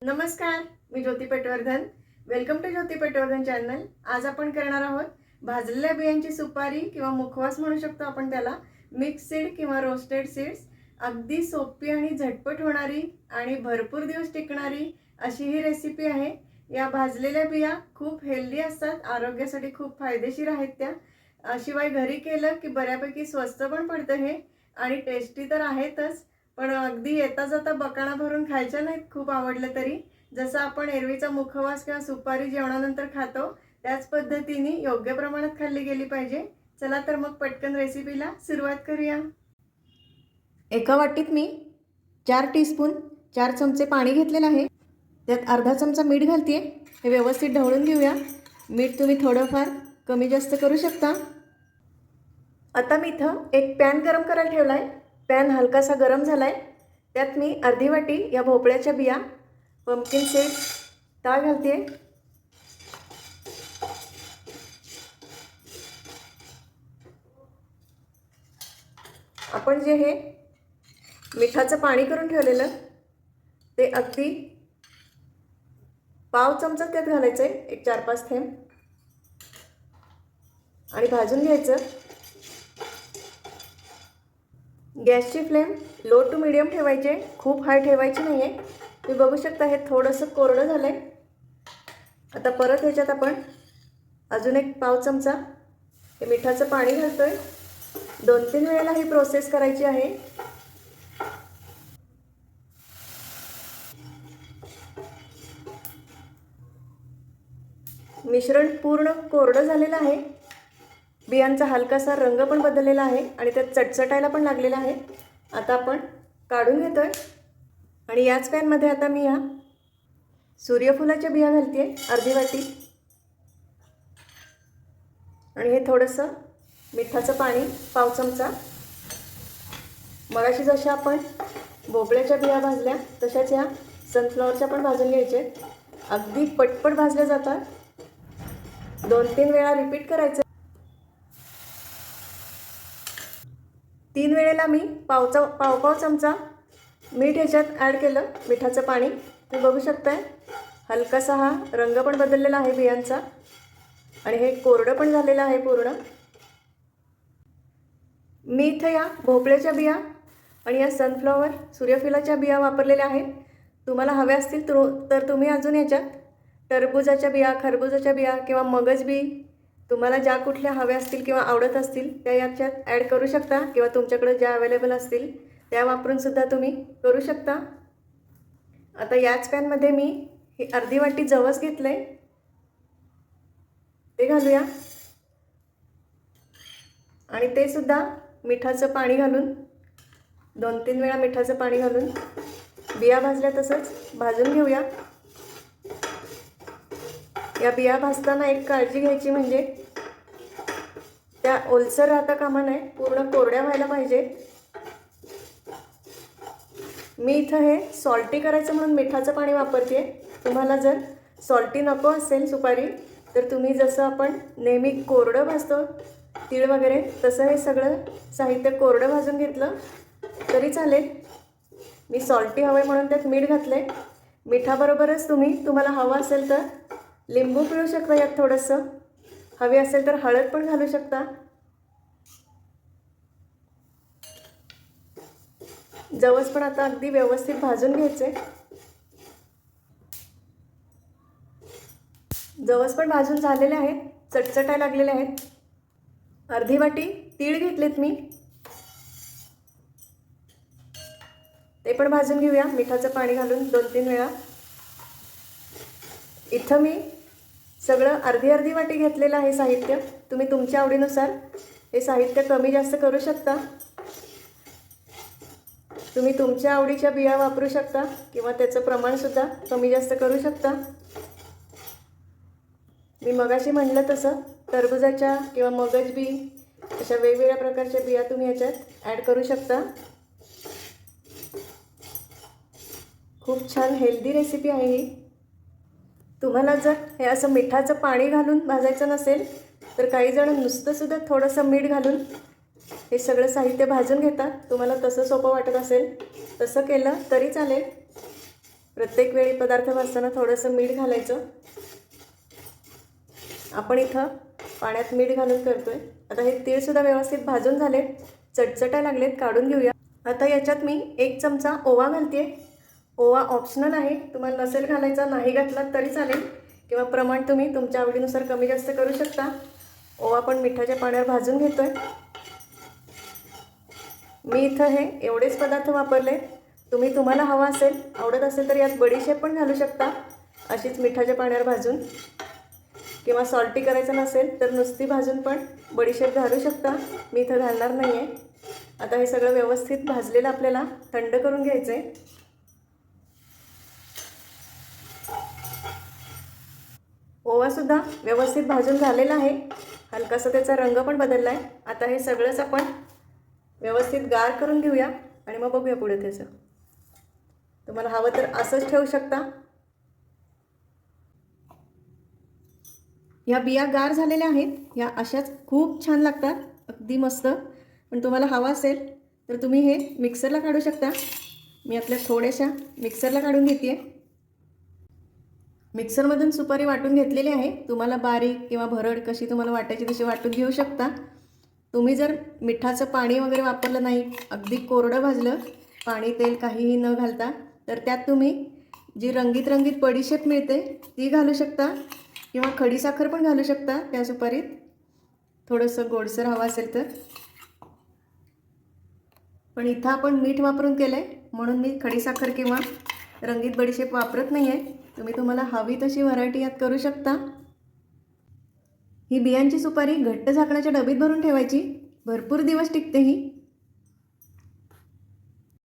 नमस्कार, मी Jyoti Petwardhan. Welcome to Jyoti Petwardhan channel. आज आपण करणार आहोत भाजलेल्या बियांची सुपारी किंवा मुखवास म्हणू शकतो आपण त्याला. मिक्स सीड किंवा रोस्टेड सीड्स. अगदी सोपी आणि झटपट होणारी आणि भरपूर दिवस टिकणारी अशी ही रेसिपी आहे. या भाजलेल्या बिया खूप हेल्दी असतात, आरोग्यासाठी खूप फायदेशीर आहेत त्या. शिवाय घरी केलं की बऱ्यापैकी स्वस्त पण पडतं हे आणि टेस्टी तर आहेतच. पण अगदी येता जाता बकाणा भरून खायच्या नाहीत खूप आवडलं तरी. जसं आपण एरवीचा मुखवास किंवा सुपारी जेवणानंतर खातो त्याच पद्धतीने योग्य प्रमाणात खाल्ली गेली पाहिजे. चला तर मग पटकन रेसिपीला सुरुवात करूया. एका वाटीत मी 4 चमचे पाणी घेतलेलं आहे. त्यात अर्धा चमचा मीठ घालते. हे व्यवस्थित ढवळून घेऊया. मीठ तुम्ही थोडंफार कमी जास्त करू शकता. आता मी इथं एक पॅन गरम करायला ठेवला आहे. पॅन हलकासा गरम झाला आहे. त्यात मी अर्धी वाटी या भोपळ्याच्या बिया, पंपकिन सीड्स, डाळ घालते. आपण जे हे मिठाचं पाणी करून ठेवलेलं ते अगदी पाव चमचा त्यात घालायचं आहे, एक 4-5 थेंब, आणि भाजून घ्यायचं. गॅसची फ्लेम लो टू मीडियम ठेवायचे, खूप हाय ठेवायची नाही आहे. तुम्ही बघू शकता हे थोडंसं कोरडं झालं आहे. आता परत ह्याच्यात आपण अजून एक पाव चमचा हे मिठाचं पाणी घालतो आहे. 2-3 वेळेला ही प्रोसेस करायची आहे. मिश्रण पूर्ण कोरडं झालेलं आहे. बियांचा हलकासा रंग पण बदललेला आहे आणि त्यात चटचटायला पण लागलेला आहे. आता आपण काढून घेतो आहे आणि याच पॅनमध्ये आता मी ह्या सूर्यफुलाच्या बिया घालते आहे, अर्धी वाटी. आणि हे थोडंसं मिठाचं पाणी, पाव चमचा. मगाशी जशा आपण भोपळ्याच्या बिया भाजल्या तशाच ह्या सनफ्लॉवरच्या पण भाजून घ्यायचे. अगदी पटपट भाजल्या जातात. 2-3 वेळा रिपीट करायचं. 3 वेळेला मी पाव चमचा मीठ ह्याच्यात ॲड केलं, मिठाचं पाणी. तुम्ही बघू शकताय हलकासा हा रंग पण बदललेला आहे बियांचा आणि हे कोरडं पण झालेलं आहे पूर्ण. मी इथं या भोपळ्याच्या बिया आणि या सनफ्लॉवर सूर्यफुलाच्या बिया वापरलेल्या आहेत. तुम्हाला हव्या असतील तर तुम्ही अजून याच्यात टरबूजाच्या बिया, खरबुजाच्या बिया किंवा मगज बी, तुम्हाला ज्या कुठल्या हव्या असतील किंवा आवडत असतील त्या याच्यात ॲड करू शकता किंवा तुमच्याकडे ज्या अवेलेबल असतील त्या वापरूनसुद्धा तुम्ही करू शकता. आता याच पॅनमध्ये मी ही अर्धी वाटी जवस घेतलं आहे, ते घालूया. आणि ते सुद्धा मिठाचं पाणी घालून 2-3 वेळा मिठाचं पाणी घालून बिया भाजल्या तसंच भाजून घेऊया. या बिया भाजताना एक काळजी घ्यायची, म्हणजे त्या ओलसर राहता कामा नये, पूर्ण कोरड्या व्हायला पाहिजे. मी इथं हे सॉल्टी करायचं म्हणून मिठाचं पाणी वापरते. तुम्हाला जर सॉल्टी नको असेल सुपारी तर तुम्ही जसं आपण नेहमी कोरडं भाजतो तीळ वगैरे तसं हे सगळं साहित्य कोरडं भाजून घेतलं तरी चालेल. मी सॉल्टी हवं आहे म्हणून त्यात मीठ घातलं आहे. मिठाबरोबरच तुम्हाला हवं असेल तर लिंबू पिळू शकता यात थोडंसं. हवी असेल तर हळद पण घालू शकता. जवस पण आता अगदी व्यवस्थित भाजून घ्यायचे. जवस पण भाजून झालेले आहेत, चटचटायला लागलेले आहेत. अर्धी वाटी तीळ घेतलेत मी, ते पण भाजून घेऊया मिठाचं पाणी घालून 2-3 वेळा. इथं मी सगळं अर्धी वाटी घेतलेलं आहे साहित्य. तुम्ही तुमच्या आवडीनुसार हे साहित्य कमी जास्त करू शकता. तुम्ही तुमच्या आवडीच्या बिया वापरू शकता किंवा त्याचं प्रमाणसुद्धा कमी जास्त करू शकता. मी मगाशी म्हटलं तसं टरबूजाच्या किंवा मगज बी अशा वेगवेगळ्या प्रकारच्या बिया तुम्ही याच्यात ॲड करू शकता. खूप छान हेल्दी रेसिपी आहे ही. तुम्हाला जर हे असं मिठाचं पाणी घालून भाजायचं नसेल तर काही जण नुसतंसुद्धा थोडंसं मीठ घालून हे सगळं साहित्य भाजून घेतात. तुम्हाला तसं सोपं वाटत असेल तसं केलं तरी चालेल. प्रत्येक वेळी पदार्थ भाजताना थोडंसं मीठ घालायचं. आपण इथं पाण्यात मीठ घालून करतोय. आता हे तीळसुद्धा व्यवस्थित भाजून झालेत, चटचटायला लागलेत, काढून घेऊया. आता याच्यात मी 1 चमचा ओवा घालते. ओवा ऑप्शनल आहे, तुम्हाला नसेल घालायचा, नाही घातला तरी चालेल, किंवा प्रमाण तुम्ही तुमच्या आवडीनुसार कमी जास्त करू शकता. ओवा पण मिठाच्या पाण्यावर भाजून घेतोय. मी इथं हे एवढेच पदार्थ वापरले. तुम्ही तुम्हाला हवा असेल, आवडत असेल तर यात बडीशेप पण घालू शकता, अशीच मिठाच्या पाण्यावर भाजून. किंवा सॉल्टी करायचं नसेल तर नुसती भाजून पण बडीशेप घालू शकता. मी इथं घालणार नाही आहे. आता हे सगळं व्यवस्थित भाजलेलं आपल्याला थंड करून घ्यायचं आहे. ओवासुद्धा व्यवस्थित भाजून झालेला आहे. हलकासा त्याचा रंग पण बदलला आहे. आता हे सगळंच आपण व्यवस्थित गार करून घेऊया आणि मग बघूया पुढे त्याचं. तुम्हाला हवं तर असंच ठेवू शकता. ह्या बिया गार झालेल्या आहेत. ह्या अशाच खूप छान लागतात, अगदी मस्त. पण तुम्हाला हवा असेल तर तुम्ही हे मिक्सरला काढू शकता. मी आपल्या थोड्याशा मिक्सरला काढून घेते आहे. मिक्सरमधून सुपारी वाटून घेतलेली आहे. तुम्हाला बारीक किंवा भरड कशी तुम्हाला वाटायची तशी वाटून घेऊ शकता. तुम्ही जर मिठाचं पाणी वगैरे वापरलं नाही, अगदी कोरडं भाजलं, पाणी तेल काहीही न घालता, तर त्यात तुम्ही जी रंगीत रंगीत बडीशेप मिळते ती घालू शकता, किंवा खडीसाखर पण घालू शकता त्या सुपारीत, थोडंसं गोडसर हवं असेल तर. पण इथं आपण मीठ वापरून केलं आहे म्हणून मी खडीसाखर किंवा रंगीत बडीशेप वापरत नाही आहे. तुम्ही तुम्हाला हवी तशी व्हरायटी यात करू शकता. ही बियांची सुपारी घट्ट झाकणाच्या डबीत भरून ठेवायची, भरपूर दिवस टिकते ही.